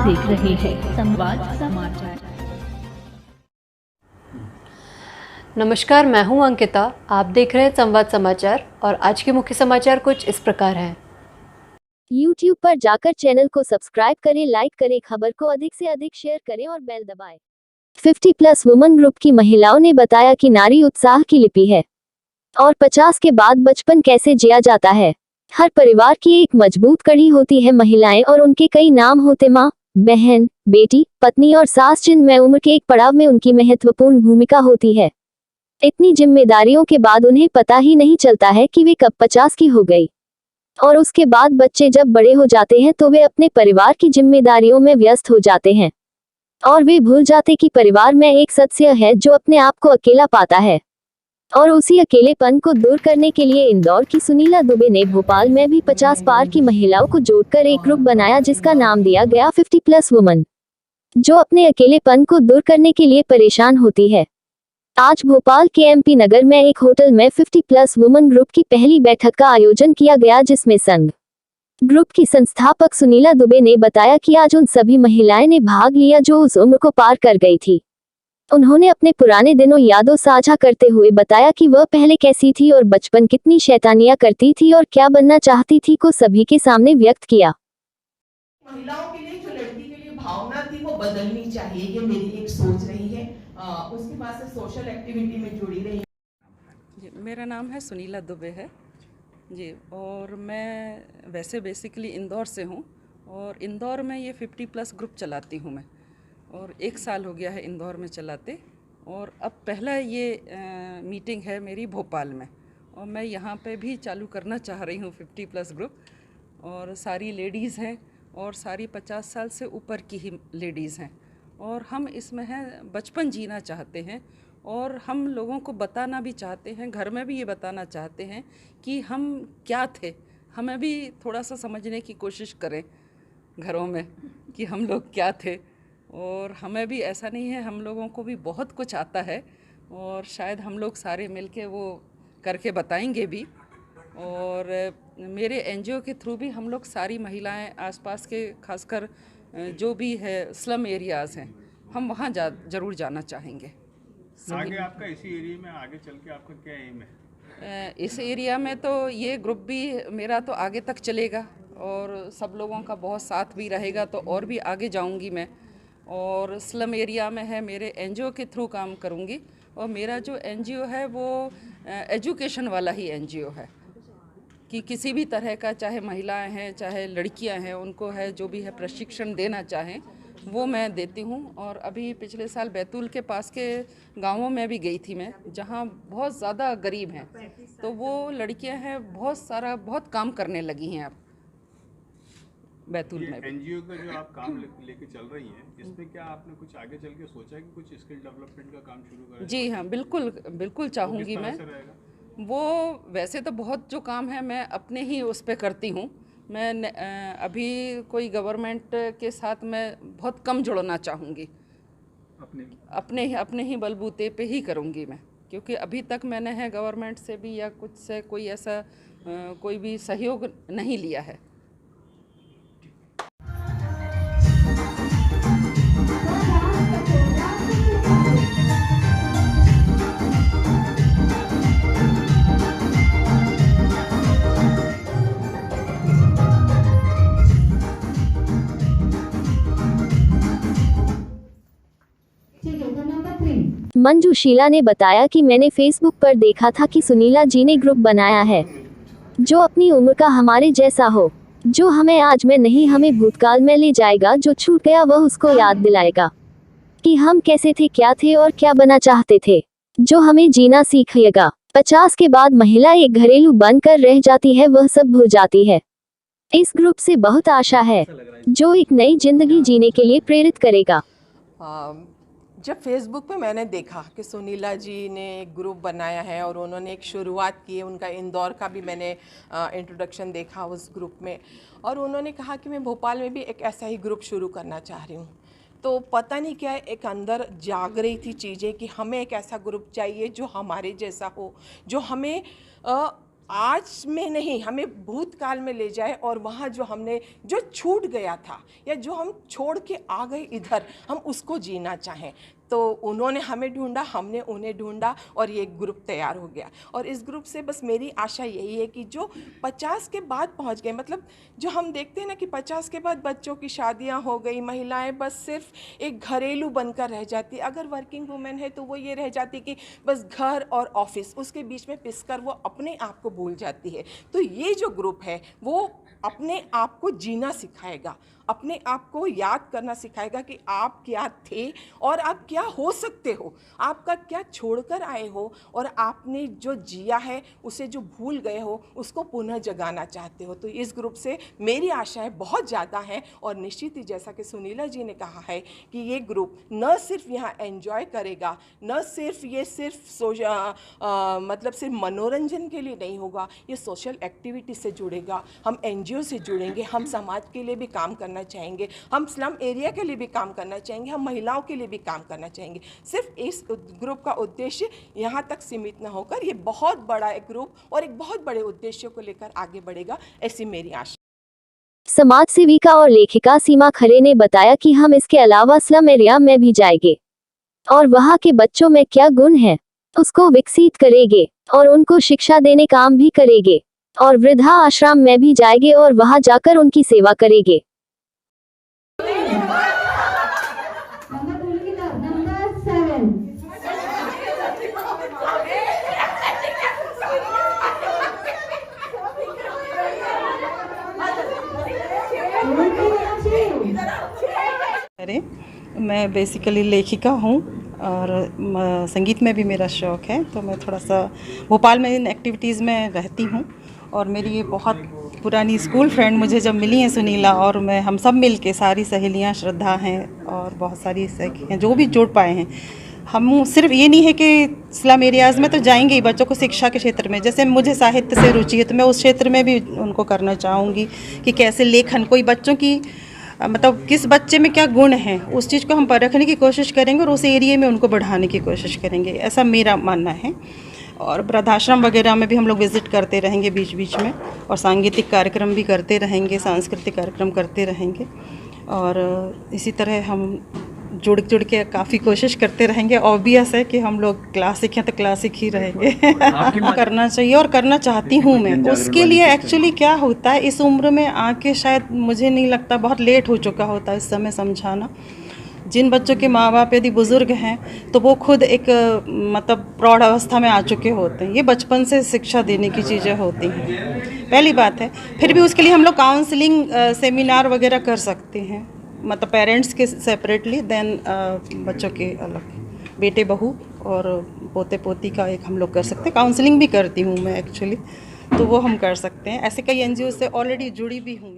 देख रहे हैं संवाद समाचार। नमस्कार, मैं हूं अंकिता। आप देख रहे हैं संवाद समाचार और आज के मुख्य समाचार कुछ इस प्रकार हैं। YouTube पर जाकर चैनल को सब्सक्राइब करें, लाइक करें, खबर को अधिक से अधिक शेयर करें और बेल दबाएं। 50+ वुमन ग्रुप की महिलाओं ने बताया कि नारी उत्साह की लिपि है और 50 के बाद बचपन कैसे जिया जाता है। हर परिवार की एक मजबूत कड़ी होती है महिलाएं और उनके कई नाम होते माँ, बहन, बेटी, पत्नी और सास, जिनमें उम्र के एक पड़ाव में उनकी महत्वपूर्ण भूमिका होती है। इतनी जिम्मेदारियों के बाद उन्हें पता ही नहीं चलता है कि वे कब 50 की हो गई। और उसके बाद बच्चे जब बड़े हो जाते हैं तो वे अपने परिवार की जिम्मेदारियों में व्यस्त हो जाते हैं और वे भूल जाते कि परिवार में एक सदस्य है जो अपने आप को अकेला पाता है। और उसी अकेलेपन को दूर करने के लिए इंदौर की सुनीला दुबे ने भोपाल में भी 50 पार की महिलाओं को जोड़कर एक ग्रुप बनाया जिसका नाम दिया गया 50+ वुमन, जो अपने अकेलेपन को दूर करने के लिए परेशान होती है। आज भोपाल के MP नगर में एक होटल में 50+ वुमन ग्रुप की पहली बैठक का आयोजन किया गया, जिसमें संघ ग्रुप की संस्थापक सुनीला दुबे ने बताया कि आज उन सभी महिलाएं ने भाग लिया जो उस उम्र को पार कर गई थी। उन्होंने अपने पुराने दिनों यादों साझा करते हुए बताया कि वह पहले कैसी थी और बचपन कितनी शैतानियां करती थी और क्या बनना चाहती थी को सभी के सामने व्यक्त किया। महिलाओं के लिए जो लड़की के लिए भावना थी वो बदलनी चाहिए, ये मेरी एक सोच रही है। उसके बाद से सोशल एक्टिविटी में जुड़ी रही जी। मेरा नाम है सुनीला दुबे है जी, और मैं वैसे बेसिकली इंदौर से हूँ और इंदौर में ये 50+ ग्रुप चलाती हूँ मैं, और 1 साल हो गया है इंदौर में चलाते। और अब पहला ये मीटिंग है मेरी भोपाल में, और मैं यहाँ पे भी चालू करना चाह रही हूँ 50+ ग्रुप। और सारी लेडीज़ हैं और सारी 50 साल से ऊपर की ही लेडीज़ हैं, और हम इसमें हैं बचपन जीना चाहते हैं और हम लोगों को बताना भी चाहते हैं, घर में भी ये बताना चाहते हैं कि हम क्या थे। हमें भी थोड़ा सा समझने की कोशिश करें घरों में कि हम लोग क्या थे, और हमें भी ऐसा नहीं है, हम लोगों को भी बहुत कुछ आता है और शायद हम लोग सारे मिलके वो करके बताएंगे भी। और मेरे NGO के थ्रू भी हम लोग सारी महिलाएं आसपास के, खासकर जो भी है स्लम एरियाज़ हैं, हम वहाँ ज़रूर जाना चाहेंगे। आगे आपका इसी एरिया में आगे चल के आपका क्या एम है? इस एरिया में तो ये ग्रुप भी मेरा तो आगे तक चलेगा और सब लोगों का बहुत साथ भी रहेगा, तो और भी आगे जाऊंगी मैं। और स्लम एरिया में है, मेरे NGO के थ्रू काम करूंगी, और मेरा जो NGO है वो एजुकेशन वाला ही NGO है कि किसी भी तरह का, चाहे महिलाएं हैं चाहे लड़कियां हैं, उनको है जो भी है प्रशिक्षण देना चाहें वो मैं देती हूँ। और अभी पिछले साल बैतूल के पास के गांवों में भी गई थी मैं, जहाँ बहुत ज़्यादा गरीब हैं, तो वो लड़कियां हैं बहुत काम करने लगी हैं अब बैतूल में। NGO का जो आप काम लेके चल रही हैं, इसमें क्या आपने कुछ आगे चल के सोचा है कि कुछ स्किल डेवलपमेंट का काम शुरू करें? जी हाँ, बिल्कुल चाहूँगी मैं। वो वैसे तो बहुत जो काम है मैं अपने ही उस पे करती हूँ। मैं अभी कोई गवर्नमेंट के साथ मैं बहुत कम जुड़ना चाहूँगी, अपने ही बलबूते पे ही करूँगी मैं, क्योंकि अभी तक मैंने है गवर्नमेंट से भी या कुछ से कोई ऐसा कोई भी सहयोग नहीं लिया है। मंजू शीला ने बताया कि मैंने फेसबुक पर देखा था कि सुनीला जी ने ग्रुप बनाया है जो अपनी उम्र का हमारे जैसा हो, जो हमें आज में नहीं हमें भूतकाल में ले जाएगा, जो छूट गया वह उसको याद दिलाएगा कि हम कैसे थे, क्या थे और क्या बना चाहते थे, जो हमें जीना सीखिएगा। 50 के बाद महिला एक घरेलू बनकर रह जाती है, वह सब भूल जाती है। इस ग्रुप से बहुत आशा है जो एक नई जिंदगी जीने के लिए प्रेरित करेगा। जब फेसबुक पे मैंने देखा कि सुनीला जी ने एक ग्रुप बनाया है और उन्होंने एक शुरुआत की है, उनका इंदौर का भी मैंने इंट्रोडक्शन देखा उस ग्रुप में, और उन्होंने कहा कि मैं भोपाल में भी एक ऐसा ही ग्रुप शुरू करना चाह रही हूँ, तो पता नहीं क्या एक अंदर जाग रही थी चीज़ें कि हमें एक ऐसा ग्रुप चाहिए जो हमारे जैसा हो, जो हमें आज में नहीं, हमें भूतकाल में ले जाए और वहाँ जो छूट गया था या जो हम छोड़ के आ गए इधर, हम उसको जीना चाहें। तो उन्होंने हमें ढूंढा, हमने उन्हें ढूंढा और ये ग्रुप तैयार हो गया। और इस ग्रुप से बस मेरी आशा यही है कि जो 50 के बाद पहुंच गए, मतलब जो हम देखते हैं ना कि 50 के बाद बच्चों की शादियां हो गई, महिलाएं बस सिर्फ एक घरेलू बनकर रह जाती। अगर वर्किंग वुमेन है तो वो ये रह जाती कि बस घर और ऑफिस, उसके बीच में पिसकर वो अपने आप को भूल जाती है। तो ये जो ग्रुप है वो अपने आप को जीना सिखाएगा, अपने आप को याद करना सिखाएगा कि आप क्या थे और आप क्या हो सकते हो, आपका क्या छोड़कर आए हो और आपने जो जिया है, उसे जो भूल गए हो, उसको पुनः जगाना चाहते हो। तो इस ग्रुप से मेरी आशाएं बहुत ज़्यादा हैं और निश्चित ही जैसा कि सुनीला जी ने कहा है कि ये ग्रुप न सिर्फ यहाँ एंजॉय करेगा, न सिर्फ ये सिर्फ मतलब सिर्फ मनोरंजन के लिए नहीं होगा, ये सोशल एक्टिविटी से जुड़ेगा, हम NGO से जुड़ेंगे, हम समाज के लिए भी काम करना चाहेंगे, हम स्लम एरिया के लिए भी काम करना चाहेंगे, हम महिलाओं के लिए भी काम करना चाहेंगे। सिर्फ इस ग्रुप का उद्देश्य यहाँ तक सीमित न होकर ये बहुत बड़ा एक ग्रुप और एक बहुत बड़े उद्देश्य को लेकर आगे बढ़ेगा, ऐसी मेरी आशा। समाज सेविका और लेखिका सीमा खरे ने बताया कि हम इसके अलावा स्लम एरिया में भी जाएंगे और वहाँ के बच्चों में क्या गुण है उसको विकसित करेंगे और उनको शिक्षा देने काम भी करेंगे और वृद्धा आश्रम में भी जाएंगे और वहाँ जाकर उनकी सेवा करेंगे। अरे मैं बेसिकली लेखिका हूँ और संगीत में भी मेरा शौक़ है, तो मैं थोड़ा सा भोपाल में इन एक्टिविटीज़ में रहती हूँ। और मेरी ये बहुत पुरानी स्कूल फ्रेंड मुझे जब मिली हैं सुनीला, और मैं हम सब मिल के सारी सहेलियाँ, श्रद्धा हैं और बहुत सारी सखी हैं जो भी जुड़ पाए हैं। हम सिर्फ ये नहीं है कि स्लम एरियाज़ में तो जाएंगे ही, बच्चों को शिक्षा के क्षेत्र में, जैसे मुझे साहित्य से रुचि है तो मैं उस क्षेत्र में भी उनको करना चाहूँगी कि कैसे लेखन, कोई बच्चों की मतलब किस बच्चे में क्या गुण है, उस चीज़ को हम परखने की कोशिश करेंगे और उस एरिया में उनको बढ़ाने की कोशिश करेंगे, ऐसा मेरा मानना है। और वृद्धाश्रम वगैरह में भी हम लोग विज़िट करते रहेंगे बीच बीच में, और सांगीतिक कार्यक्रम भी करते रहेंगे, सांस्कृतिक कार्यक्रम करते रहेंगे, और इसी तरह हम जुड़ के काफ़ी कोशिश करते रहेंगे। ऑब्वियस है कि हम लोग क्लासिक हैं तो क्लासिक ही रहेंगे। करना चाहिए और करना चाहती हूँ मैं। उसके लिए एक्चुअली क्या होता है, इस उम्र में आके शायद मुझे नहीं लगता, बहुत लेट हो चुका होता है इस समय समझाना। जिन बच्चों के माँ बाप यदि बुज़ुर्ग हैं तो वो खुद एक मतलब प्रौढ़ अवस्था में आ चुके होते हैं, ये बचपन से शिक्षा देने की चीज़ें होती हैं, पहली बात है। फिर भी उसके लिए हम लोग काउंसलिंग सेमिनार वगैरह कर सकते हैं, मतलब पेरेंट्स के सेपरेटली, देन बच्चों के अलग, बेटे बहू और पोते पोती का एक हम लोग कर सकते हैं। काउंसलिंग भी करती हूँ मैं एक्चुअली, तो वो हम कर सकते हैं। ऐसे कई NGO से ऑलरेडी जुड़ी भी हूँ।